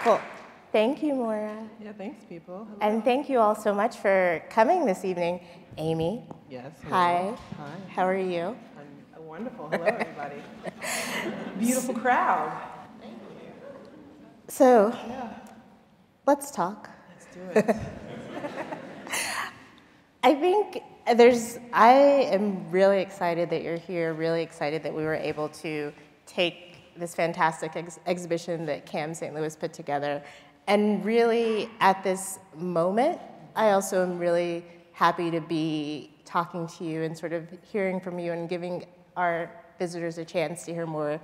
Cool. Thank you, Maura. Yeah, thanks, people. Hello. And thank you all so much for coming this evening. Amy. Yes. Hello. Hi. Hi. How are you? I'm wonderful. Hello, everybody. Beautiful crowd. Thank you. So, let's talk. Let's do it. I think I am really excited that you're here, really excited that we were able to take this fantastic exhibition that CAM St. Louis put together. And really, at this moment, I also am really happy to be talking to you and sort of hearing from you and giving our visitors a chance to hear more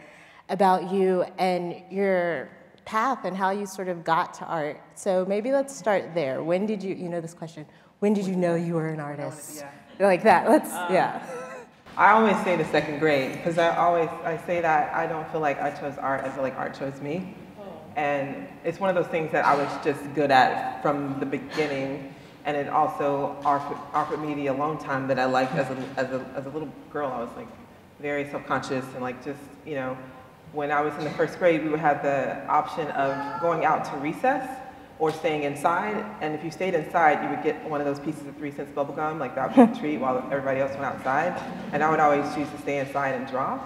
about you and your path and how you sort of got to art. So maybe let's start there. When did you know this question, when did you know you were an artist? Like that, I always say the second grade, because I say that I don't feel like I chose art, I feel like art chose me. And it's one of those things that I was just good at from the beginning, and it also offered me the alone time that I liked as a little girl. I was like very self-conscious and like just, you know, when I was in the first grade, we would have the option of going out to recess or staying inside, and if you stayed inside, you would get one of those pieces of 3 cents bubble gum, like that would be a treat while everybody else went outside, and I would always choose to stay inside and draw.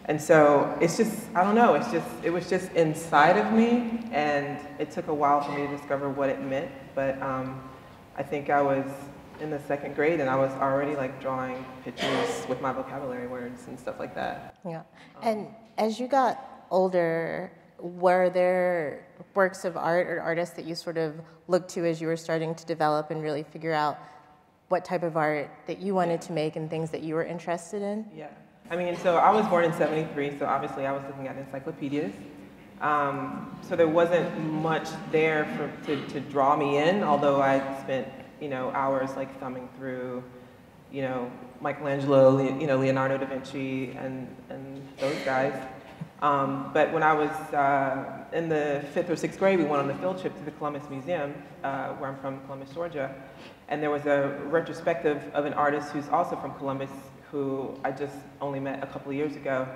And so it's just, I don't know, it was just inside of me, and it took a while for me to discover what it meant, but I think I was in the second grade, and I was already like drawing pictures with my vocabulary words and stuff like that. Yeah, and as you got older, were there works of art or artists that you sort of looked to as you were starting to develop and really figure out what type of art that you wanted to make and things that you were interested in? Yeah, I mean, so I was born in '73, so obviously I was looking at encyclopedias. So there wasn't much there to draw me in, although I spent, you know, hours like thumbing through, you know, Michelangelo, you know, Leonardo da Vinci and those guys. But when I was in the 5th or 6th grade, we went on a field trip to the Columbus Museum, where I'm from, Columbus, Georgia. And there was a retrospective of an artist who's also from Columbus, who I just only met a couple of years ago.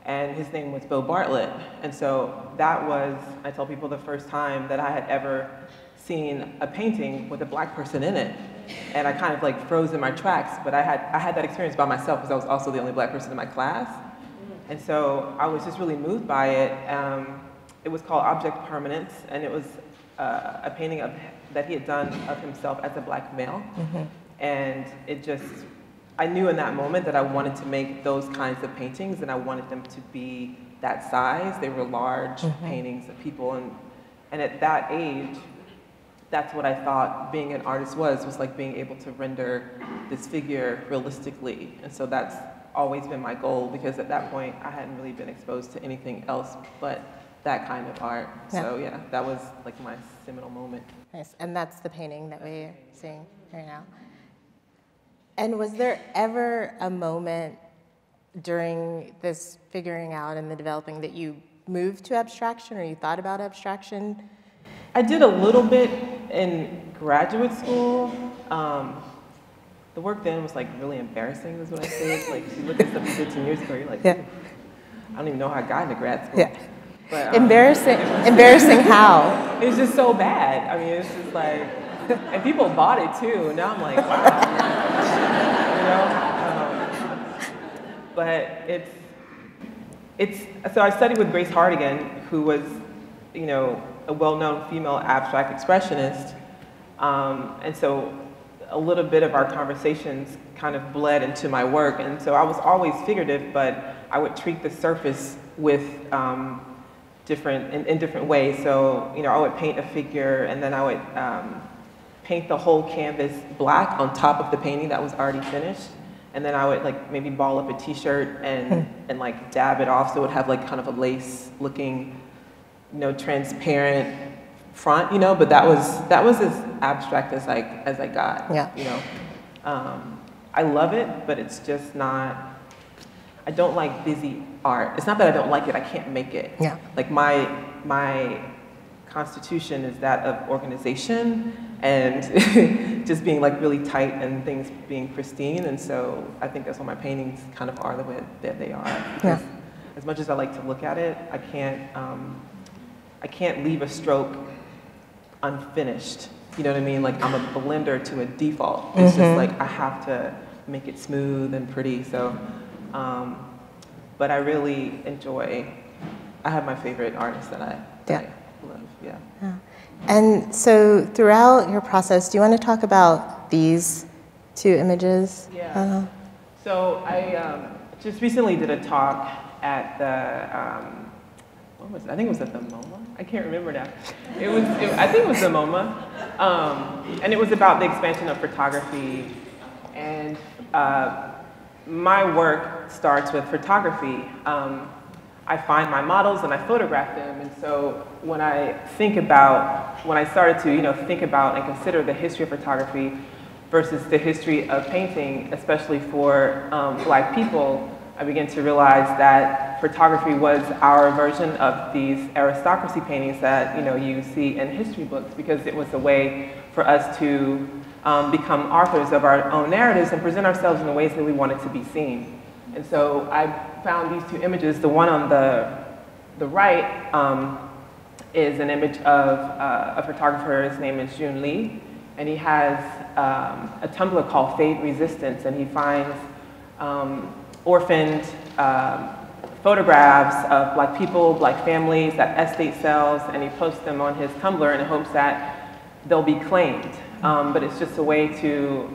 And his name was Bo Bartlett. And so that was, I tell people, the first time that I had ever seen a painting with a black person in it. And I kind of like froze in my tracks, but I had that experience by myself because I was also the only black person in my class. And so I was just really moved by it. It was called Object Permanence, and it was a painting that he had done of himself as a black male. Mm-hmm. And it just, I knew in that moment that I wanted to make those kinds of paintings, and I wanted them to be that size. They were large paintings of people, and at that age, that's what I thought being an artist was like being able to render this figure realistically. And so that's always been my goal, because at that point I hadn't really been exposed to anything else but that kind of art. Yeah. So yeah, that was like my seminal moment. Nice, and that's the painting that we're seeing right now. And was there ever a moment during this figuring out and the developing that you moved to abstraction, or you thought about abstraction? I did a little bit in graduate school. The work then was like really embarrassing, is what I say. Like, if you look at stuff 15 years ago, you're like, I don't even know how I got into grad school. Yeah. But, embarrassing how? It was just so bad. I mean, it's just like, and people bought it too. And now I'm like, wow. You know? But so I studied with Grace Hardigan, who was, you know, a well-known female abstract expressionist. And so a little bit of our conversations kind of bled into my work. And so I was always figurative, but I would treat the surface with in different ways. So, you know, I would paint a figure, and then I would paint the whole canvas black on top of the painting that was already finished. And then I would like maybe ball up a t-shirt and like dab it off, so it would have like kind of a lace looking, you know, transparent front, you know, but that was as abstract as I got. Yeah. You know, I love it, but it's just not. I don't like busy art. It's not that I don't like it; I can't make it. Yeah. Like my constitution is that of organization and just being like really tight and things being pristine, and so I think that's why my paintings kind of are the way that they are. Because as much as I like to look at it, I can't leave a stroke unfinished. You know what I mean? Like I'm a blender to a default. It's just like I have to make it smooth and pretty. So, but I really enjoy. I have my favorite artists that I love. Yeah. And so throughout your process, do you want to talk about these two images? Yeah. So I just recently did a talk at the. What was it? I think it was at the MoMA. I can't remember now. I think it was the MoMA, and it was about the expansion of photography. And my work starts with photography. I find my models and I photograph them. And so when I started to think about and consider the history of photography versus the history of painting, especially for Black people, I began to realize that photography was our version of these aristocracy paintings that you see in history books, because it was a way for us to become authors of our own narratives and present ourselves in the ways that we wanted to be seen. And so I found these two images. The one on the right is an image of a photographer. His name is Jun Lee, and he has a Tumblr called Fade Resistance, and he finds orphaned photographs of Black people, Black families at estate sales, and he posts them on his Tumblr in hopes that they'll be claimed. But it's just a way to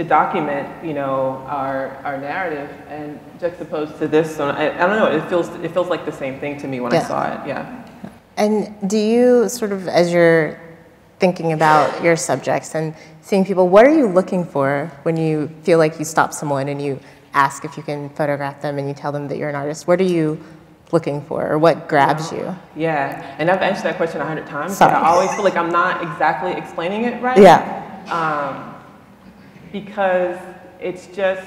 document, our narrative, and juxtaposed to this. So I don't know. It feels like the same thing to me when I saw it. Yeah. And do you sort of, as you're thinking about your subjects and seeing people, what are you looking for when you feel like you stop someone and you ask if you can photograph them and you tell them that you're an artist? What are you looking for, or what grabs you? Yeah, and I've answered that question 100 times. Sorry. I always feel like I'm not exactly explaining it right. Yeah. Because it's just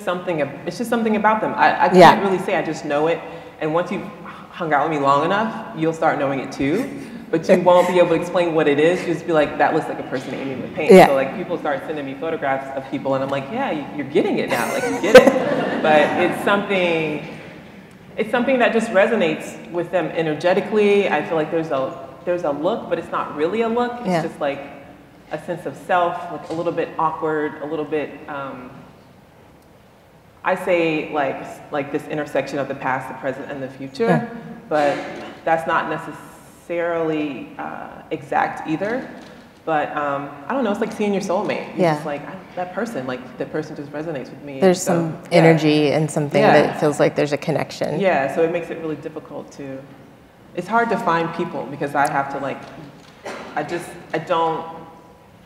something about them. I can't really say I just know it. And once you've hung out with me long enough, you'll start knowing it too. But you won't be able to explain what it is. You'll just be like, that looks like a person Amy would paint. Yeah. So like people start sending me photographs of people, and I'm like, yeah, you're getting it now. Like you get it. But it's something that just resonates with them energetically. I feel like there's a look, but it's not really a look. It's just like a sense of self, like a little bit awkward, a little bit, I say like this intersection of the past, the present, and the future, but that's not necessarily exact either. But I don't know, it's like seeing your soulmate. You're just like, that person just resonates with me. There's some energy and something that feels like there's a connection. Yeah, so it makes it really difficult it's hard to find people, because I have to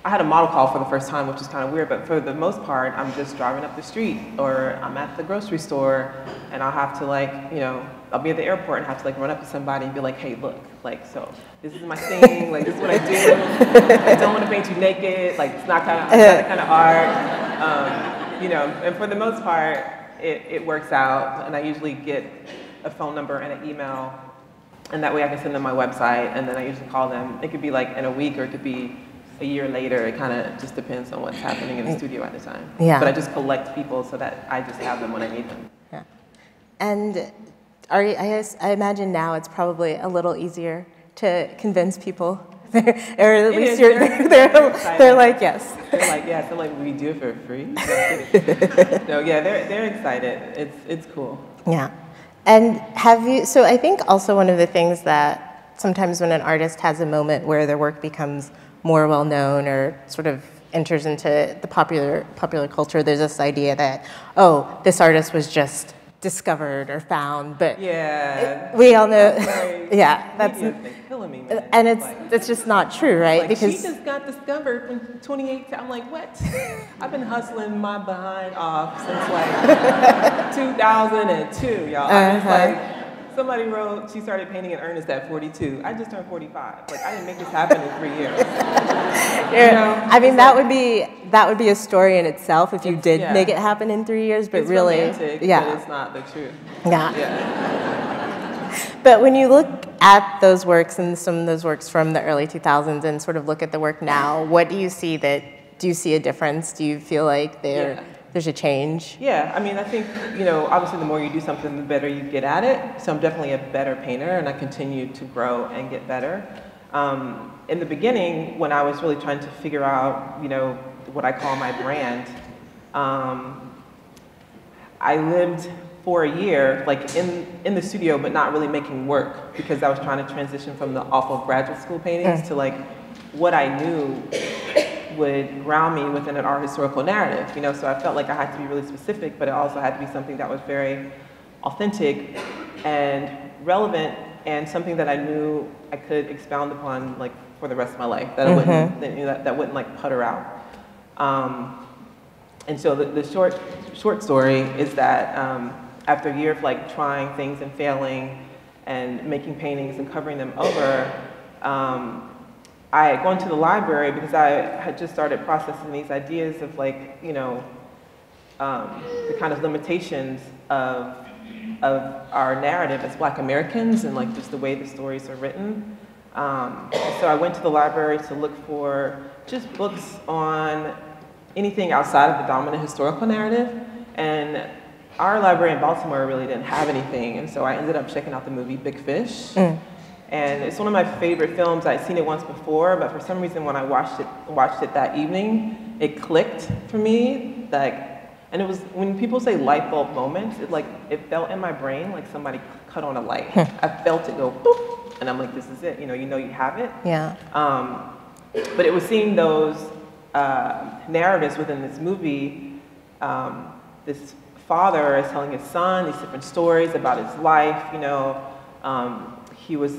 I had a model call for the first time, which is kind of weird, but for the most part, I'm just driving up the street, or I'm at the grocery store, and I'll have to I'll be at the airport and have to run up to somebody and be like, hey, look, so this is my thing, this is what I do. I don't want to paint you naked, it's not that kind of art, and for the most part, it works out, and I usually get a phone number and an email, and that way I can send them my website, and then I usually call them. It could be in a week, or it could be a year later. It kind of just depends on what's happening in the studio at the time. Yeah. But I just collect people so that I just have them when I need them. Yeah. And I imagine now it's probably a little easier to convince people, or at least they're like, yes. They're like, yeah, so we do it for free. No, yeah, they're excited. It's cool. Yeah. And so I think also one of the things that sometimes when an artist has a moment where their work becomes more well-known or sort of enters into the popular culture, there's this idea that, oh, this artist was just discovered or found, but we all know, that's killing me, man. And it's just not true, right? Because she just got discovered in 2018. I'm like, what? I've been hustling my behind off since 2002, y'all. Somebody wrote, she started painting in earnest at 42. I just turned 45. I didn't make this happen in 3 years. I mean, that would be a story in itself if you did make it happen in 3 years. But it's really, romantic, but it's not the truth. But when you look at those works and some of those works from the early 2000s and sort of look at the work now, what do you see? Do you see a difference? Do you feel like they're there's a change? Yeah, I mean, I think, obviously the more you do something, the better you get at it. So I'm definitely a better painter, and I continue to grow and get better. In the beginning, when I was really trying to figure out, what I call my brand, I lived for a year, like in the studio, but not really making work, because I was trying to transition from the awful graduate school paintings to like what I knew would ground me within an art historical narrative. So I felt like I had to be really specific, but it also had to be something that was very authentic and relevant, and something that I knew I could expound upon like for the rest of my life. That I wouldn't, that wouldn't like putter out. And so the short story is that after a year of like trying things and failing and making paintings and covering them over, I had gone to the library because I had just started processing these ideas of like, the kind of limitations of our narrative as Black Americans, and like just the way the stories are written. And so I went to the library to look for just books on anything outside of the dominant historical narrative. And our library in Baltimore really didn't have anything. And so I ended up checking out the movie Big Fish. And it's one of my favorite films. I'd seen it once before, but for some reason when I watched it that evening, it clicked for me. And it was, when people say light bulb moments, it felt in my brain like somebody cut on a light. I felt it go boop, and I'm like, this is it. You have it. Yeah. But it was seeing those narratives within this movie. This father is telling his son these different stories about his life. He was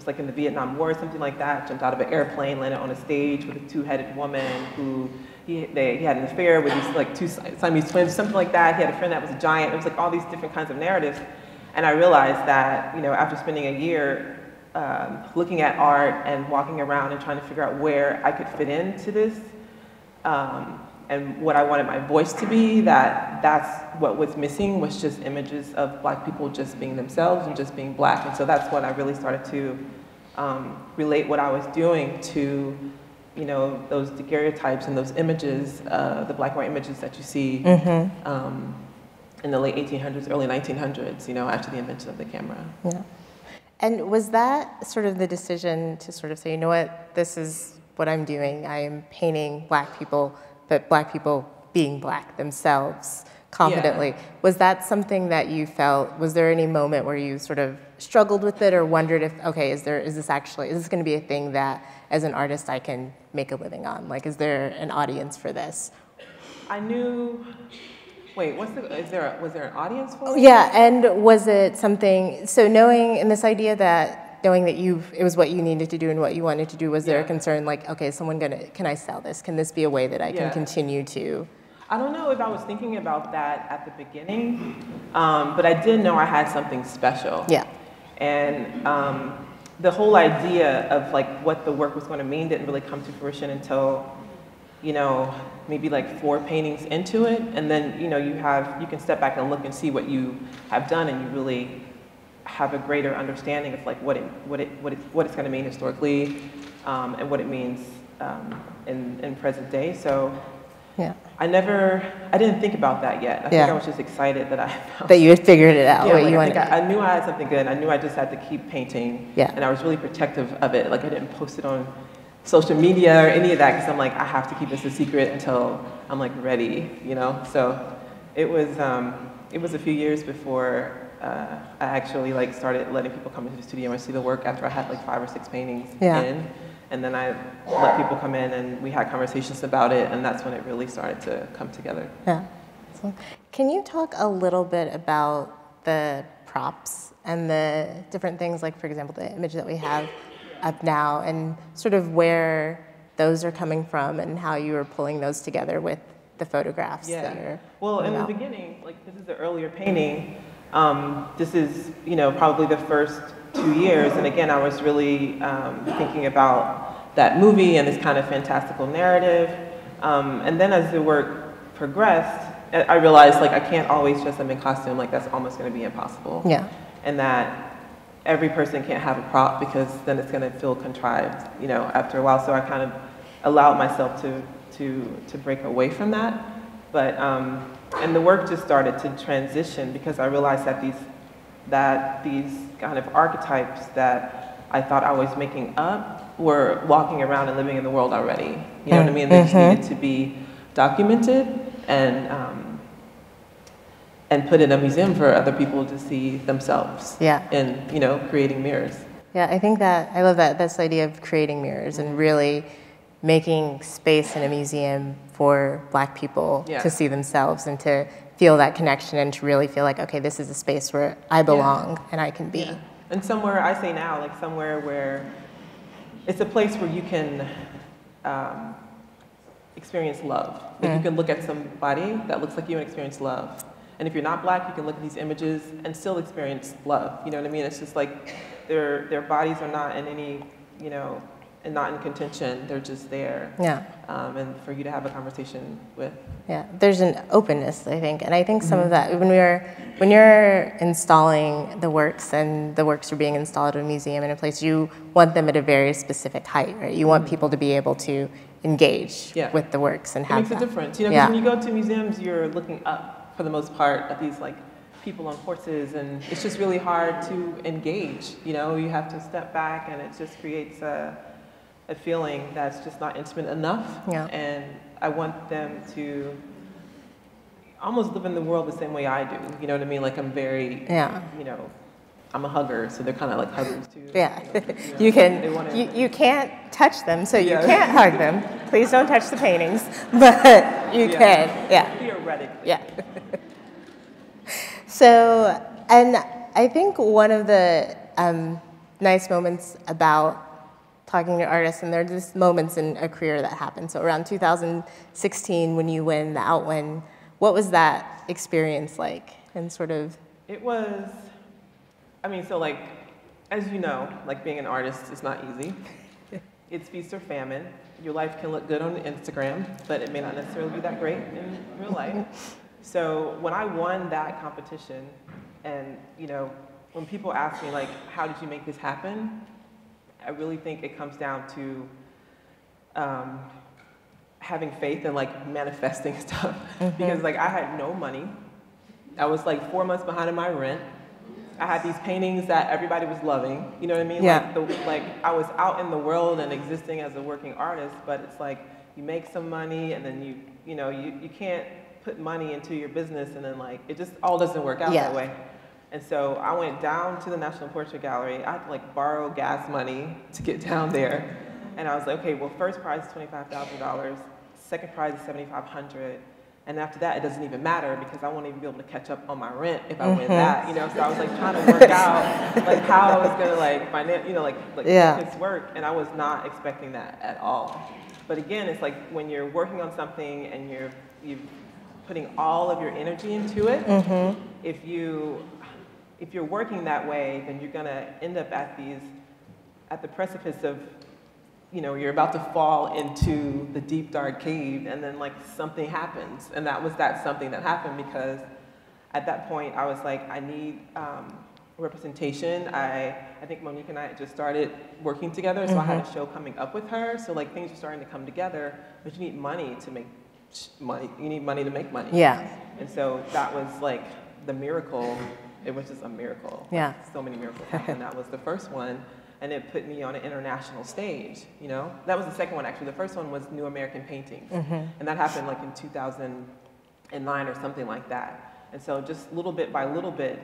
like in the Vietnam War or something like that, jumped out of an airplane, landed on a stage with a two-headed woman who he had an affair with these like two Siamese twins, something like that. He had a friend that was a giant. It was like all these different kinds of narratives. And I realized that, after spending a year looking at art and walking around and trying to figure out where I could fit into this, and what I wanted my voice to be, that's what was missing, was just images of Black people just being themselves and just being Black. And so that's when I really started to relate what I was doing to, those daguerreotypes and those images, the black and white images that you see in the late 1800s, early 1900s, after the invention of the camera. Yeah. And was that sort of the decision to sort of say, you know what, this is what I'm doing. I am painting Black people, but Black people being Black themselves confidently. Yeah. Was that something that you felt, was there any moment where you sort of struggled with it or wondered if, okay, is this going to be a thing that as an artist I can make a living on? Like, is there an audience for this? I knew, wait, was there an audience for it? Yeah, and was it something, so knowing that it was what you needed to do and what you wanted to do, was there a concern like, okay, can I sell this? Can this be a way that I can continue to? I don't know if I was thinking about that at the beginning, but I did know I had something special. Yeah. And the whole idea of like what the work was going to mean didn't really come to fruition until, maybe like 4 paintings into it. And then, you can step back and look and see what you have done, and you really have a greater understanding of like what it's going to mean historically, and what it means in present day. So yeah, I didn't think about that yet. I think I was just excited that I found that you had figured it out. Yeah, I knew I had something good. I knew I just had to keep painting. Yeah. And I was really protective of it. Like I didn't post it on social media or any of that because I'm like, I have to keep this a secret until I'm like ready, So it was a few years before I actually like started letting people come into the studio and see the work after I had like 5 or 6 paintings in. And then I let people come in and we had conversations about it, and that's when it really started to come together. Yeah. So, can you talk a little bit about the props and the different things, like for example, the image that we have up now, and sort of where those are coming from and how you were pulling those together with the photographs that are Well, in the beginning, like this is the earlier painting. This is, probably the first 2 years, and again, I was really thinking about that movie and this kind of fantastical narrative. And then as the work progressed, I realized like I can't always dress them in costume, like that's almost going to be impossible. Yeah. And that every person can't have a prop because then it's going to feel contrived, after a while. So I kind of allowed myself to to break away from that. But and the work just started to transition because I realized that these kind of archetypes that I thought I was making up were walking around and living in the world already. You know what I mean? They just needed to be documented and put in a museum for other people to see themselves. Yeah. In, creating mirrors. Yeah, I think that, I love that. That's the idea of creating mirrors and really making space in a museum for Black people to see themselves and to feel that connection and to really feel like, okay, this is a space where I belong and I can be. Yeah. And somewhere, I say now, like somewhere where it's a place where you can experience love. Like you can look at somebody that looks like you and experience love. And if you're not Black, you can look at these images and still experience love. You know what I mean? It's just like their bodies are not in any, and not in contention. They're just there. Yeah. And for you to have a conversation with. Yeah, there's an openness, I think. And I think some of that, when you're installing the works and the works are being installed in a museum in a place, you want them at a very specific height, right? You want people to be able to engage with the works and have It makes a difference. Because when you go to museums, you're looking up for the most part at these like people on horses, and it's just really hard to engage. You have to step back, and it just creates a feeling that's just not intimate enough. Yeah. And I want them to almost live in the world the same way I do. You know what I mean? Like I'm very, I'm a hugger, so they're kind of like huggers too. Yeah. You can't touch them, so you can't hug them. Please don't touch the paintings, but you can. Yeah. Theoretically. Yeah. So, and I think one of the nice moments about talking to artists, and there are just moments in a career that happen. So around 2016, when you win the Outwin, what was that experience like? And sort of. It was, so like, as you know, like being an artist is not easy. It's feast or famine. Your life can look good on Instagram, but it may not necessarily be that great in real life. So when I won that competition, and when people ask me like, how did you make this happen? I really think it comes down to having faith and like manifesting stuff. Because like I had no money. I was like 4 months behind in my rent. I had these paintings that everybody was loving. You know what I mean? Yeah. Like I was out in the world and existing as a working artist, but it's like you make some money and then you can't put money into your business, and then like it just all doesn't work out that way. And so I went down to the National Portrait Gallery. I had to like borrow gas money to get down there. And I was like, okay, well, first prize is $25,000, second prize is $7,500, and after that, it doesn't even matter because I won't even be able to catch up on my rent if I win that, So I was like trying to work out like how I was gonna like make this work, and I was not expecting that at all. But again, it's like when you're working on something and you're putting all of your energy into it, if you're working that way, then you're gonna end up at the precipice of, you're about to fall into the deep dark cave, and then like something happens, and that was that something that happened because at that point I was like, I need representation. I think Monique and I had just started working together, so I had a show coming up with her, so like things are starting to come together, but you need money to make money. You need money to make money. Yeah. And so that was like the miracle. It was just a miracle. Yeah. Like, so many miracles happened. That was the first one, and it put me on an international stage. That was the second one actually. The first one was New American Paintings, and that happened like in 2009 or something like that. And so just little bit by little bit,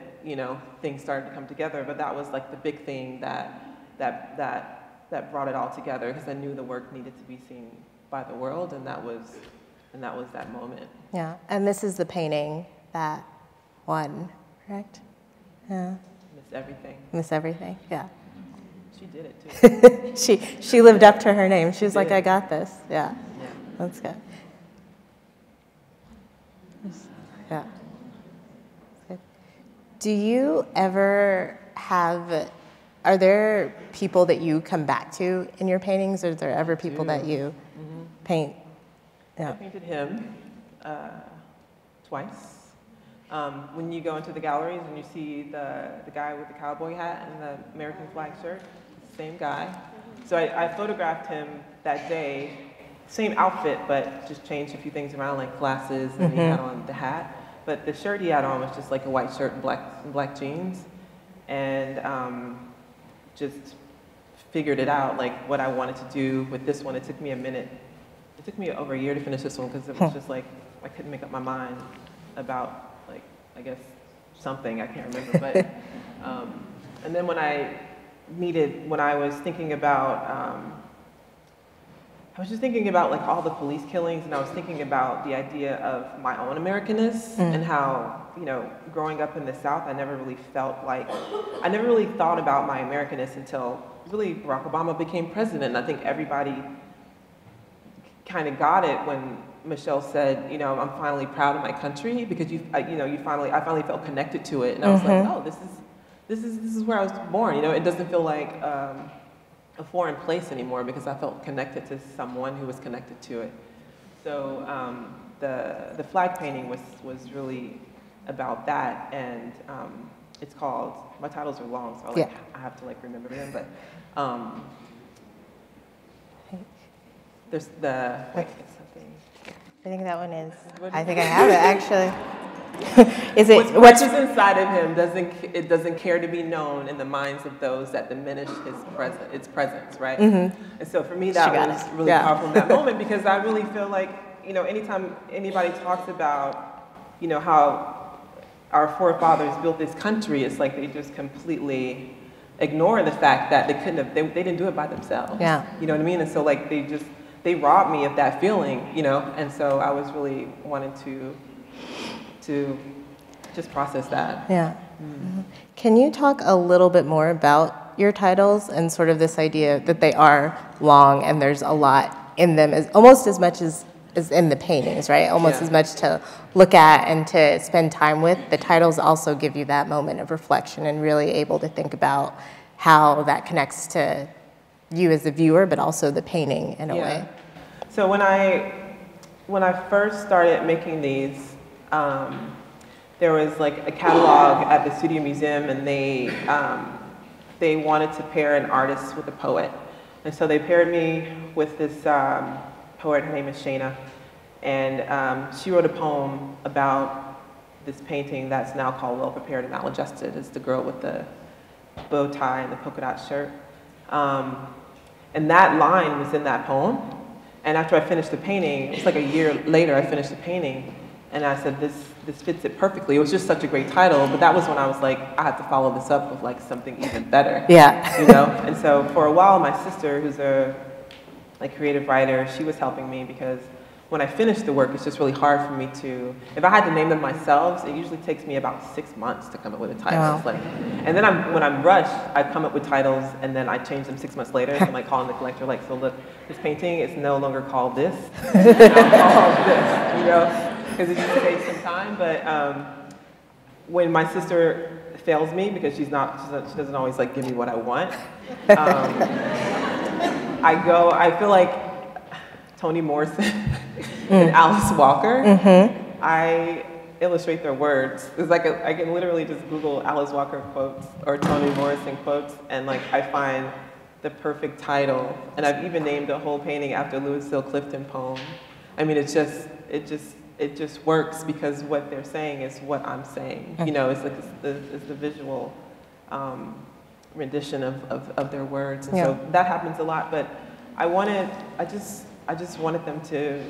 things started to come together. But that was like the big thing that brought it all together, because I knew the work needed to be seen by the world, and that was that moment. Yeah, and this is the painting that won, correct? Yeah. Miss Everything. Miss Everything, yeah. She did it too. she lived up to her name. She was like, I got this. Yeah. That's good. Yeah. Good. Do you ever are there people that you come back to in your paintings? Or are there ever people that you paint? Yeah. I painted him twice. When you go into the galleries and you see the guy with the cowboy hat and the American flag shirt, same guy. So I photographed him that day, same outfit, but just changed a few things around, like glasses, and he had on the hat. But the shirt he had on was just like a white shirt and black jeans, and just figured it out, like what I wanted to do with this one. It took me a minute. It took me over a year to finish this one because it was just like I couldn't make up my mind about, like, I guess something, I can't remember. But and then when I was thinking about. I was just thinking about like all the police killings, and I was thinking about the idea of my own Americanness and how, you know, growing up in the South, I never really thought about my Americanness until really Barack Obama became president. I think everybody kind of got it when Michelle said, you know, I'm finally proud of my country, because I finally felt connected to it, and I was like, oh, this is where I was born. You know, it doesn't feel like a foreign place anymore, because I felt connected to someone who was connected to it. So the flag painting was really about that, and it's called, my titles are long, so I have to like remember them, but there's the, wait, it's something. I think that one is, I think I have it actually. Is it what's inside of him doesn't care to be known in the minds of those that diminish its presence, right? And so for me, that was really powerful in that moment, because I really feel like, you know, anytime anybody talks about, you know, how our forefathers built this country, it's like they just completely ignore the fact that they didn't do it by themselves. Yeah. You know what I mean? And so like they robbed me of that feeling, you know, and so I was really wanting to just process that. Yeah. Can you talk a little bit more about your titles and sort of this idea that they are long and there's a lot in them, almost as much as in the paintings, right? Almost as much to look at and to spend time with. The titles also give you that moment of reflection and really able to think about how that connects to you as the viewer, but also the painting in a way. So when I first started making these, there was like a catalog at the Studio Museum, and they wanted to pair an artist with a poet. And so they paired me with this poet, her name is Shayna, and she wrote a poem about this painting that's now called Well Prepared and Maladjusted. It's the girl with the bow tie and the polka dot shirt. And that line was in that poem. And after I finished the painting, it was like a year later I finished the painting, and I said, this fits it perfectly. It was just such a great title, but that was when I was like, I have to follow this up with like something even better. Yeah. You know? And so for a while, my sister, who's a creative writer, she was helping me, because when I finish the work, it's just really hard for me to, if I had to name them myself, it usually takes me about 6 months to come up with a title. Wow. It's like, and then when I'm rushed, I come up with titles, and then I change them 6 months later. So I'm like calling the collector, like, so look, this painting is no longer called this, it's now called this, you know? Because it just takes some time. But when my sister fails me, because she doesn't always like give me what I want, I feel like Toni Morrison and Alice Walker, I illustrate their words. It's like I can literally just Google Alice Walker quotes or Toni Morrison quotes, and like I find the perfect title. And I've even named a whole painting after Lewis Hill Clifton poem. I mean, it just works, because what they're saying is what I'm saying. You know, it's like it's the visual rendition of their words. And so that happens a lot. But I just wanted them to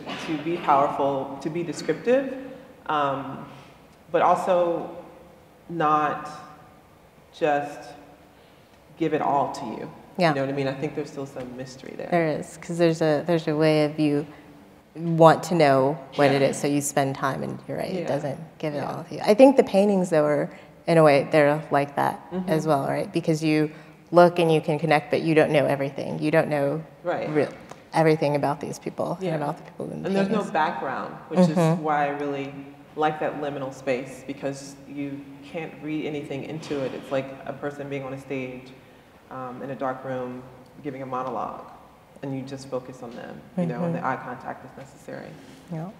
be powerful, to be descriptive, but also not just give it all to you. Yeah. You know what I mean? I think there's still some mystery there. There is, because there's a way of you want to know what it is, so you spend time, and you're right, it doesn't give it all to you. I think the paintings, though, are, in a way, they're like that as well, right? Because you look and you can connect, but you don't know everything. You don't know everything about these people and about the people in the paintings. And there's no background, which is why I really like that liminal space, because you can't read anything into it. It's like a person being on a stage in a dark room giving a monologue, and you just focus on them, you know, and the eye contact is necessary. Yeah.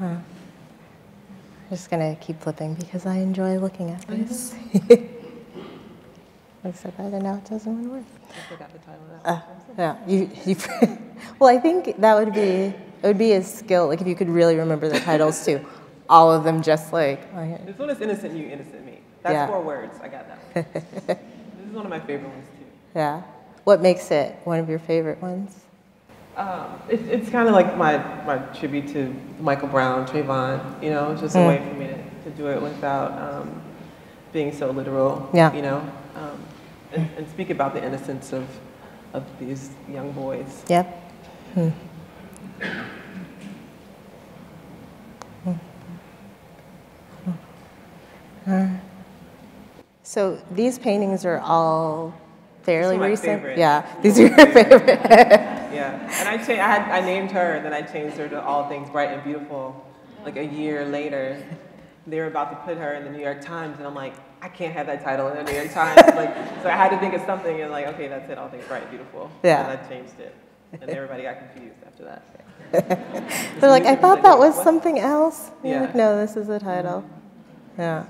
I'm just gonna keep flipping because I enjoy looking at this. I said that, and now it doesn't want to work. I forgot the title of that. Yeah, well, I think that would be a skill, like if you could really remember the titles too. All of them just like... Okay. This one is Innocent You, Innocent Me. That's 4 words. I got that one. This is one of my favorite ones too. Yeah. What makes it one of your favorite ones? It's kind of like my tribute to Michael Brown, Trayvon, you know, just a way for me to do it without being so literal, you know, and speak about the innocence of these young boys. Yep. So these paintings are all fairly recent. Favorite. Yeah, these are your favorite. Yeah, and I named her, and then I changed her to All Things Bright and Beautiful, like a year later. They were about to put her in the New York Times, and I'm like, I can't have that title in the New York Times. Like, so I had to think of something, and like, okay, that's it, All Things Bright and Beautiful. Yeah. And I changed it, and everybody got confused after that. They're like, I thought that was something else. And you're Yeah. like, no, this is the title. Yeah.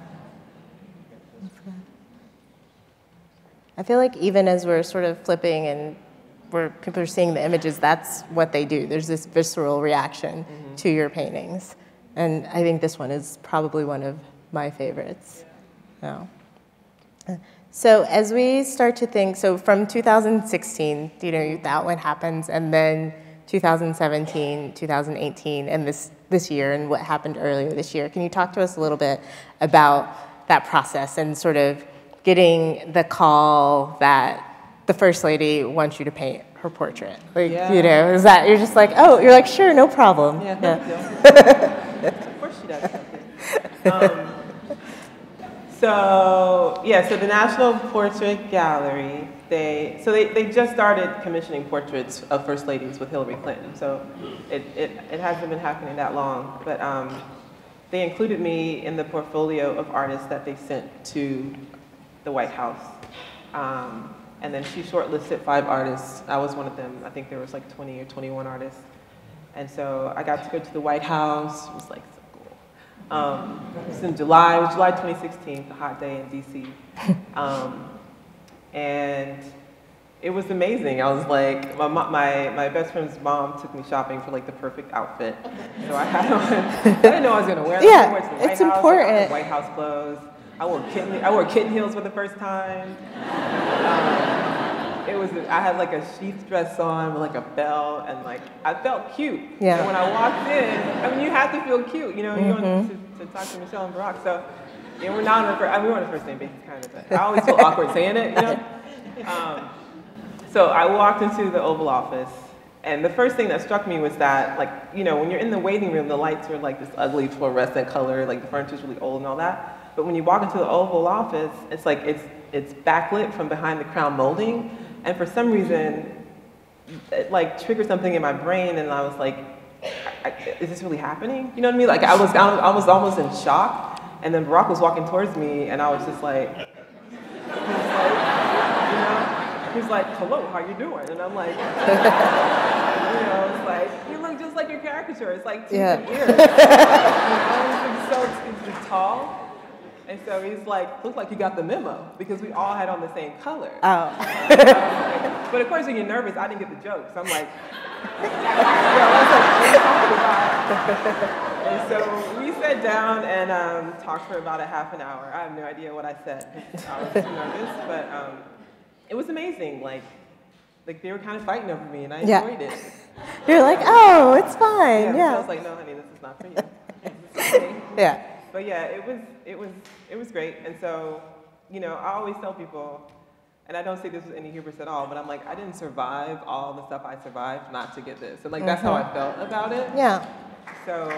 I feel like even as we're sort of flipping and people are seeing the images, that's what they do. There's this visceral reaction to your paintings. And I think this one is probably one of my favorites. Yeah. So as we start to think, so from 2016, you know, that one happens, and then 2017, 2018, and this year, and what happened earlier this year. Can you talk to us a little bit about that process and sort of getting the call that the First Lady wants you to paint her portrait? Like, you know, is that, you're just like, oh, you're like, sure, no problem. Yeah. Of course she does. So the National Portrait Gallery, they just started commissioning portraits of First Ladies with Hillary Clinton. So it hasn't been happening that long, but they included me in the portfolio of artists that they sent to the White House. And then she shortlisted 5 artists. I was one of them. I think there was like 20 or 21 artists. And so I got to go to the White House. It was like so cool. It was in July. It was July 2016, a hot day in DC. And it was amazing. I was like, my best friend's mom took me shopping for like the perfect outfit. So I had on, I didn't know I was gonna wear them. Yeah, I wore it to the White it's House. important. I had White House clothes. I wore kitten heels for the first time. I had like a sheath dress on with like a bell, and like I felt cute. Yeah. And when I walked in, I mean, you have to feel cute, you know. You want to talk to Michelle and Barack. So yeah, we're not on we were on a first name basis, kind of. But I always feel awkward saying it, you know. So I walked into the Oval Office, and the first thing that struck me was that, like, you know, when you're in the waiting room, the lights are like this ugly fluorescent color, like the furniture's really old and all that. But when you walk into the Oval Office, it's like it's backlit from behind the crown molding, and for some reason, it like triggered something in my brain, and I was like, is this really happening? You know what I mean? Like I was almost in shock, and then Barack was walking towards me, and I was just like, he's like, hello, how you doing? And I'm like, you know, it's like, you look just like your caricature. It's like teeth and ears. You know, he's tall. And so he's like, looks like you got the memo, because we all had on the same color. Oh. But of course, when you're nervous, I didn't get the joke. So I'm like, what are you talking about? And so we sat down and talked for about a half an hour. I have no idea what I said. I was too nervous, but it was amazing. Like they were kind of fighting over me, and I enjoyed it. You're like, oh, it's fine. Yeah. So I was like, no, honey, this is not for you. Yeah. But yeah, it was great. And so, you know, I always tell people, and I don't say this with any hubris at all, but I'm like, I didn't survive all the stuff I survived not to get this. And like that's how I felt about it. Yeah. So,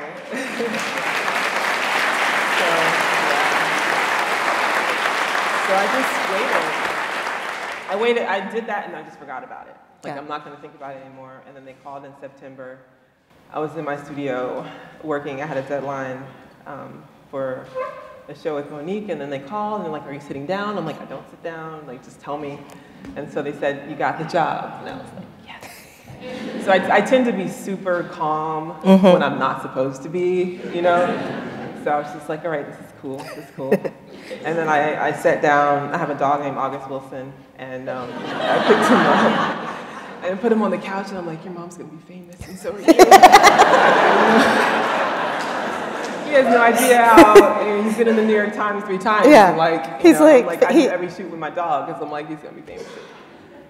so I just waited. I did that and I just forgot about it. Like, I'm not going to think about it anymore. And then they called in September. I was in my studio working. I had a deadline for a show with Monique, and then they called and they're like, are you sitting down? I'm like, I don't sit down. Like, just tell me. And so they said, you got the job. And I was like, yes. So I tend to be super calm when I'm not supposed to be, you know? So I was just like, all right, this is cool, this is cool. And then I sat down. I have a dog named August Wilson, and I picked him up and put him on the couch, and I'm like, your mom's gonna be famous, and so are you. He has no idea how he's been in the New York Times 3 times. Yeah. And like, He's I'm like, I do every shoot with my dog because I'm like, he's gonna be famous.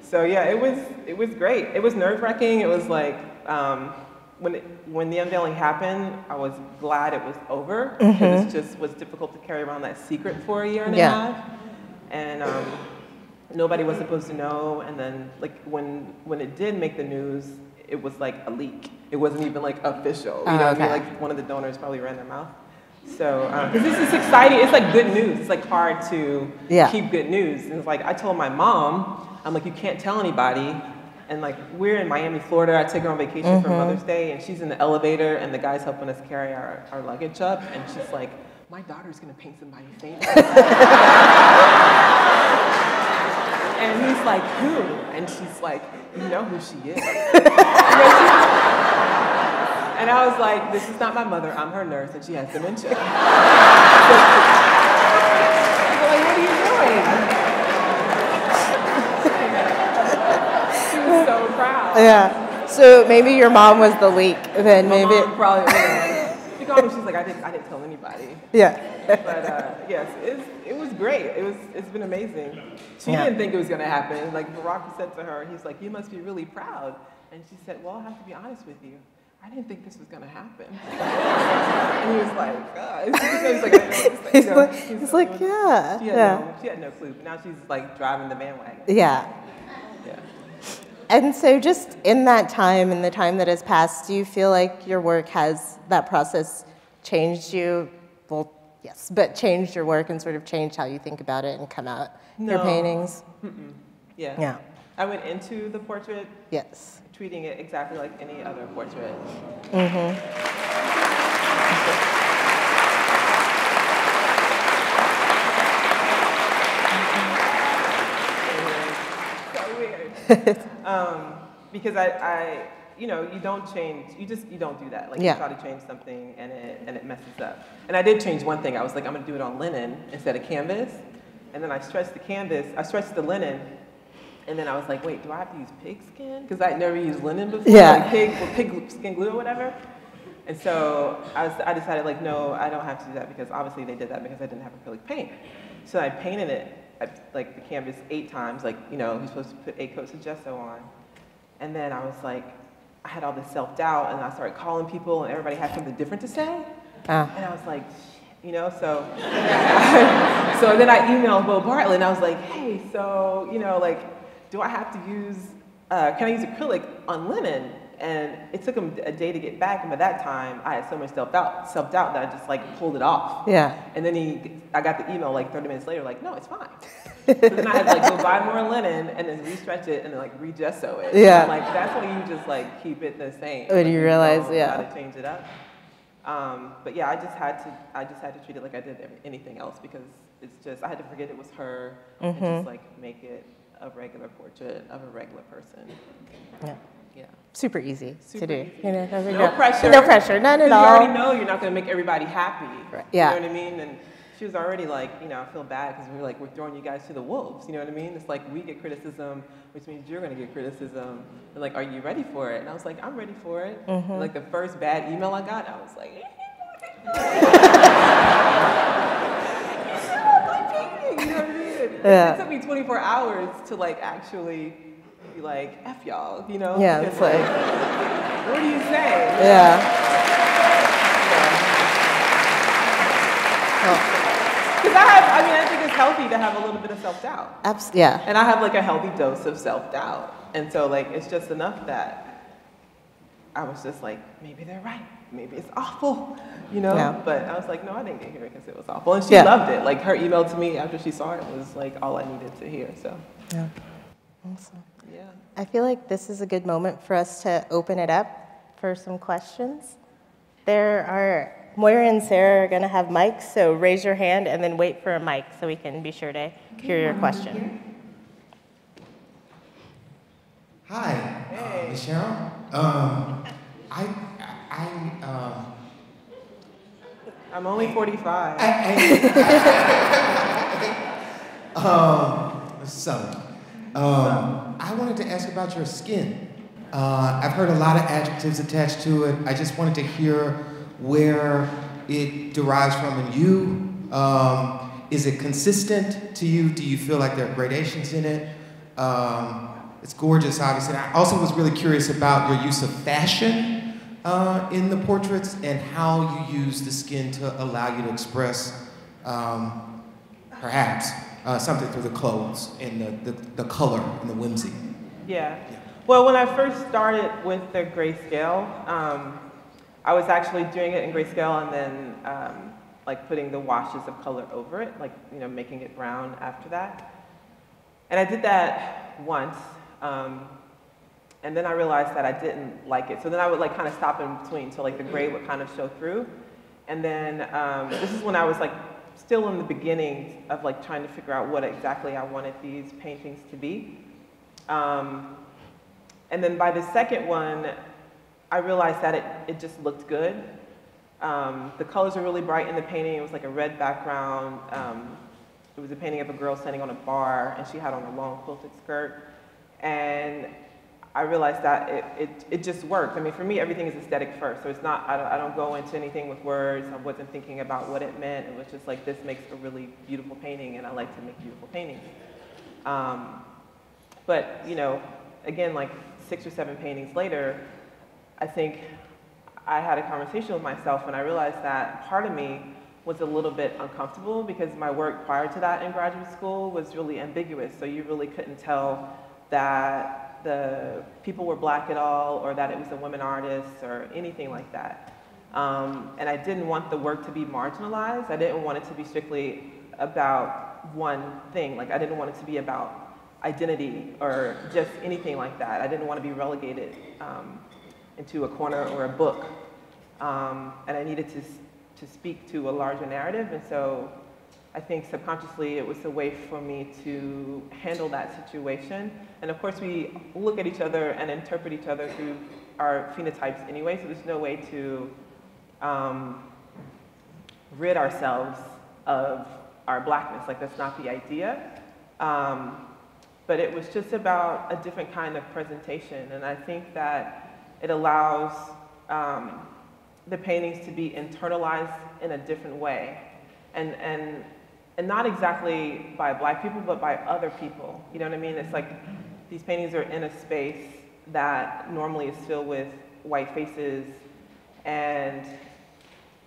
So yeah, it was great. It was nerve-wracking. It was like when the unveiling happened, I was glad it was over because it just was difficult to carry around that secret for a year and a half, and nobody was supposed to know. And then like when it did make the news, it was like a leak. It wasn't even like official. You know what I mean? Like one of the donors probably ran their mouth. So, because this is exciting. It's like good news. It's like hard to keep good news. And it's like I told my mom, I'm like, you can't tell anybody. And like we're in Miami, Florida. I took her on vacation for Mother's Day, and she's in the elevator, and the guy's helping us carry our luggage up, and she's like, my daughter's gonna paint somebody famous. And he's like, who? And she's like, you know who she is. And I was like, this is not my mother, I'm her nurse, and she has dementia. I was like, what are you doing? She was so proud. Yeah. So maybe your mom was the leak, then My maybe. mom probably, she called me, she's like, I didn't tell anybody. Yeah. But yes, it was great. It's been amazing. She didn't think it was gonna happen. Like Barack said to her, he's like, you must be really proud. And she said, well, I have to be honest with you. I didn't think this was gonna happen. And he was like, He's like, yeah. She had no clue. But now she's like driving the bandwagon. Yeah. Yeah. And so just in that time, in the time that has passed, do you feel like your work has, that process changed you? Well, yes, but changed your work and sort of changed how you think about it and come out your paintings? Yeah. Yeah. I went into the portrait treating it exactly like any other portrait. So weird. Because I you know, you don't change, you don't do that. Like you try to change something and it messes up. And I did change one thing. I was like, I'm gonna do it on linen instead of canvas. And then I stretched the linen. And then I was like, wait, do I have to use pig skin? Because I'd never used linen before, like pig skin glue or whatever. And so I decided, like, no, I don't have to do that because obviously they did that because I didn't have acrylic paint. So I painted it, like the canvas 8 times, like, you know, you're supposed to put 8 coats of gesso on. And then I was like, I had all this self-doubt, and I started calling people, and everybody had something different to say. And I was like, you know, so so then I emailed Bo Bartlett, and I was like, hey, so, you know, like, do I have to use, can I use acrylic on linen? And it took him a day to get back, and by that time, I had so much self-doubt that I just, like, pulled it off. Yeah. And then I got the email, like, 30 minutes later, like, no, it's fine. So then I had to, like, go buy more linen, and then re-stretch it, and then, like, re-gesso it. Yeah. And, like, that's when you just, like, keep it the same. When you realize, how to change it up. But yeah, I just had to treat it like I did anything else, because it's just, I had to forget it was her, and just, like, make it a regular portrait of a regular person. Yeah. Yeah. Super easy to do. Easy. You know, no pressure. No pressure, none at all. You already know you're not going to make everybody happy. Right. Yeah. You know what I mean? And she was already like, you know, I feel bad because we're throwing you guys to the wolves. You know what I mean? It's like we get criticism, which means you're going to get criticism. And like, are you ready for it? And I was like, I'm ready for it. And like the first bad email I got, I was like, you know what I mean? It took me 24 hours to like actually be like, F y'all, you know? Yeah, it's like, what do you say? Yeah. Because I think it's healthy to have a little bit of self-doubt. Yeah. And I have like a healthy dose of self-doubt. And so like, it's just enough that I was just like, maybe they're right. Maybe it's awful, you know? Yeah. But I was like, no, I didn't get here because it was awful. And she loved it. Like her email to me after she saw it was like all I needed to hear, so. Yeah. Awesome. Yeah. I feel like this is a good moment for us to open it up for some questions. Moira and Sarah are going to have mics, so raise your hand and then wait for a mic so we can be sure to hear your question. Hi, hey. Sherald. I'm only 45. So, I wanted to ask about your skin. I've heard a lot of adjectives attached to it. I just wanted to hear where it derives from in you. Is it consistent to you? Do you feel like there are gradations in it? It's gorgeous, obviously. I also was really curious about your use of fashion in the portraits and how you use the skin to allow you to express, perhaps, something through the clothes and the color and the whimsy. Yeah. Well, when I first started with the grayscale, I was actually doing it in grayscale and then like putting the washes of color over it, like, you know, making it brown after that. And I did that once, and then I realized that I didn't like it. So then I would like kind of stop in between, so like the gray would kind of show through. And then this is when I was like still in the beginning of like trying to figure out what exactly I wanted these paintings to be. And then by the second one, I realized that it just looked good. The colors were really bright in the painting. It was like a red background. It was a painting of a girl standing on a bar, and she had on a long quilted skirt. And I realized that it just worked. I mean, for me, everything is aesthetic first. So it's not, I don't go into anything with words. I wasn't thinking about what it meant. It was just like, this makes a really beautiful painting, and I like to make beautiful paintings. But, you know, again, like 6 or 7 paintings later, I think I had a conversation with myself, and I realized that part of me was a little bit uncomfortable because my work prior to that in graduate school was really ambiguous. So you really couldn't tell that the people were black at all, or that it was a women artist, or anything like that. And I didn't want the work to be marginalized. I didn't want it to be strictly about one thing. Like, I didn't want it to be about identity or just anything like that. I didn't want to be relegated into a corner or a book. And I needed to speak to a larger narrative, and so I think subconsciously it was a way for me to handle that situation. And of course we look at each other and interpret each other through our phenotypes anyway, so there's no way to rid ourselves of our blackness. Like, that's not the idea. But it was just about a different kind of presentation, and I think that it allows the paintings to be internalized in a different way, and not exactly by black people, but by other people. You know what I mean? It's like these paintings are in a space that normally is filled with white faces, and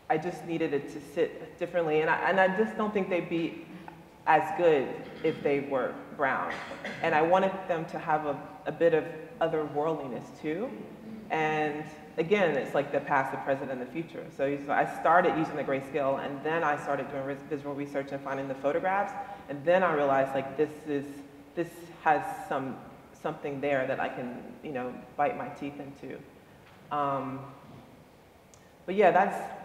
I just needed it to sit differently, and I just don't think they'd be as good if they were brown. And I wanted them to have a bit of otherworldliness too. And again, it's like the past, the present, and the future. So I started using the grayscale, and then I started doing visual research and finding the photographs, and then I realized like this has something there that I can, you know, bite my teeth into. But yeah,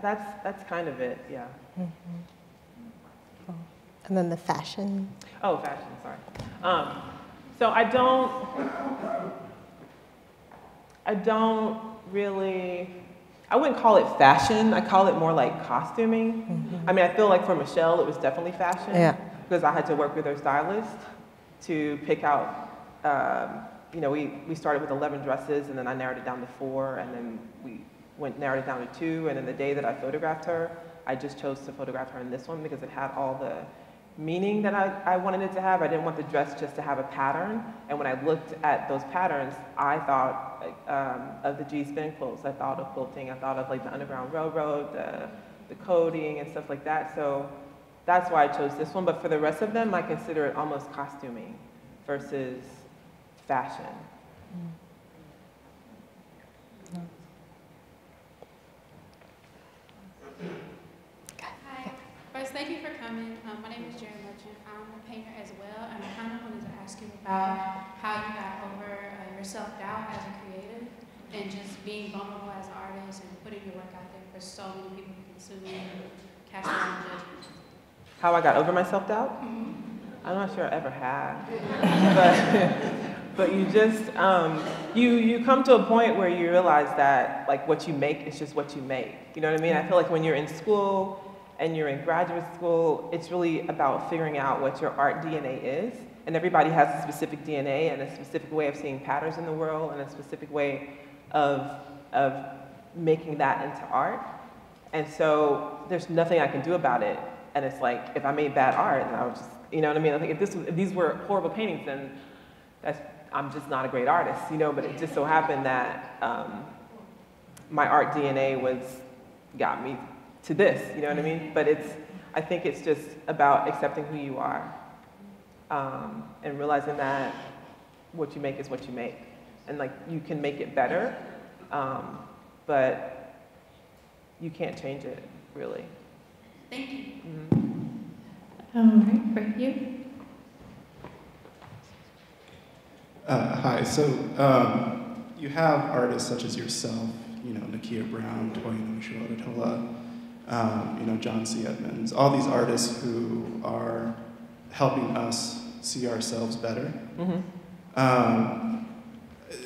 that's kind of it. Yeah. Mm-hmm. Cool. And then the fashion. Oh, fashion. Sorry. So I don't really, I wouldn't call it fashion. I call it more like costuming. Mm-hmm. I mean, I feel like for Michelle, it was definitely fashion. Yeah. Because I had to work with her stylist to pick out, you know, we started with 11 dresses, and then I narrowed it down to 4, and then we narrowed it down to 2, and then the day that I photographed her, I just chose to photograph her in this one because it had all the meaning that I wanted it to have. I didn't want the dress just to have a pattern. And when I looked at those patterns, I thought of the G-spin quilts. I thought of quilting. I thought of like the Underground Railroad, the coding and stuff like that. So that's why I chose this one. But for the rest of them, I consider it almost costuming versus fashion. Hi. First, thank you for coming. My name is Jerry Merchant. I'm a painter as well, and I kind of wanted to ask you about how you got over your self-doubt as a creative and just being vulnerable as an artist and putting your work out there for so many people to consume and cast their own judgment. How I got over my self-doubt? Mm-hmm. I'm not sure I ever have. But you just, you come to a point where you realize that like what you make is just what you make. You know what I mean? I feel like when you're in school and you're in graduate school, it's really about figuring out what your art DNA is. And everybody has a specific DNA and a specific way of seeing patterns in the world and a specific way of making that into art. And so there's nothing I can do about it. And it's like, if I made bad art, and I would just, you know what I mean? I think if these were horrible paintings, then I'm just not a great artist, you know? But it just so happened that my art DNA got me to this, you know what I mean? But I think it's just about accepting who you are and realizing that what you make is what you make. And like, you can make it better, but you can't change it, really. Thank you. Mm-hmm. All right, right here. Hi, so you have artists such as yourself, you know, Nakia Brown, Toyin Sherald, you know, John C. Edmonds, all these artists who are helping us see ourselves better. Mm-hmm.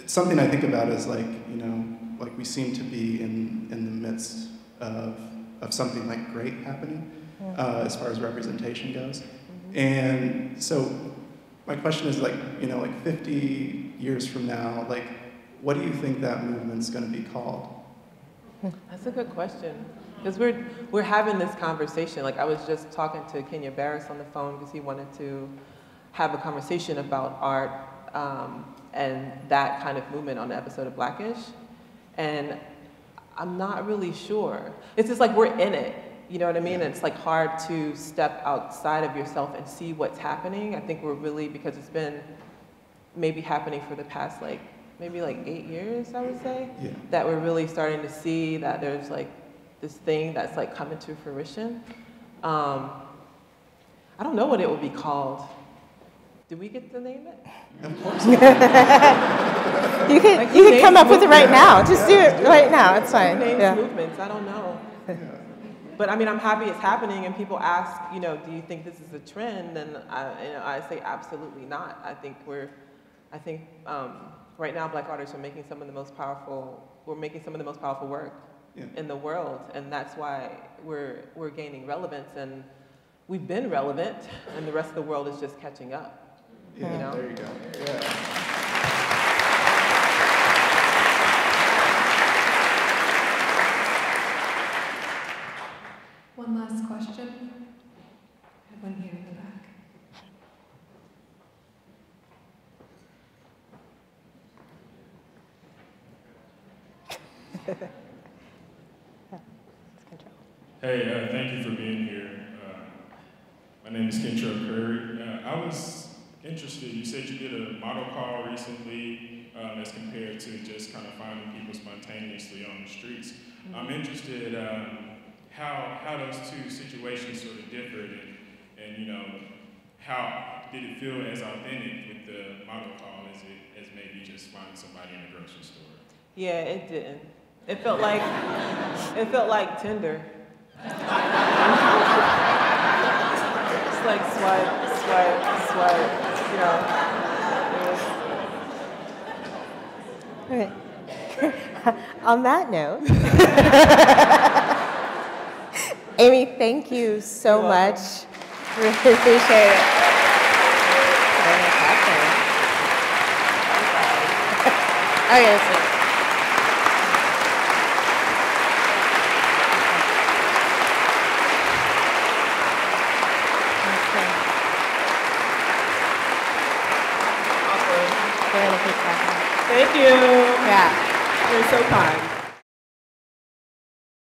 Something I think about is like, you know, like we seem to be in the midst of something like great happening as far as representation goes. Mm-hmm. And so my question is like, you know, like 50 years from now, like what do you think that movement's going to be called? That's a good question. Because we're having this conversation. Like I was just talking to Kenya Barris on the phone because he wanted to have a conversation about art and that kind of movement on the episode of Blackish. And I'm not really sure. It's just like we're in it, you know what I mean? And it's like hard to step outside of yourself and see what's happening. I think we're really, because it's been maybe happening for the past maybe 8 years, I would say, that we're really starting to see that there's like this thing that's like coming to fruition. I don't know what it would be called. Did we get to name it? Of course. You can come up with it right now. Just do it right now. It's fine. Names movements. I don't know. But I mean, I'm happy it's happening, and people ask, you know, do you think this is a trend? And I say absolutely not. I think right now Black artists are making some of the most powerful. We're making some of the most powerful work in the world, and that's why we're gaining relevance. And we've been relevant, and the rest of the world is just catching up. Yeah, you know? There you go. Yeah. One last question. I have one here in the back. Hey, thank you for being here. My name is Kentrell Curry. I was interested, you said you did a model call recently as compared to just kind of finding people spontaneously on the streets. I'm interested how those two situations sort of differed and you know, how did it feel as authentic with the model call as maybe just finding somebody in a grocery store? Yeah, it didn't. It felt like Tinder. It's like swipe, you know. Okay. On that note, Amy, thank you so much. Really appreciate it. Oh, yes. Thank you. Yeah. You're so kind.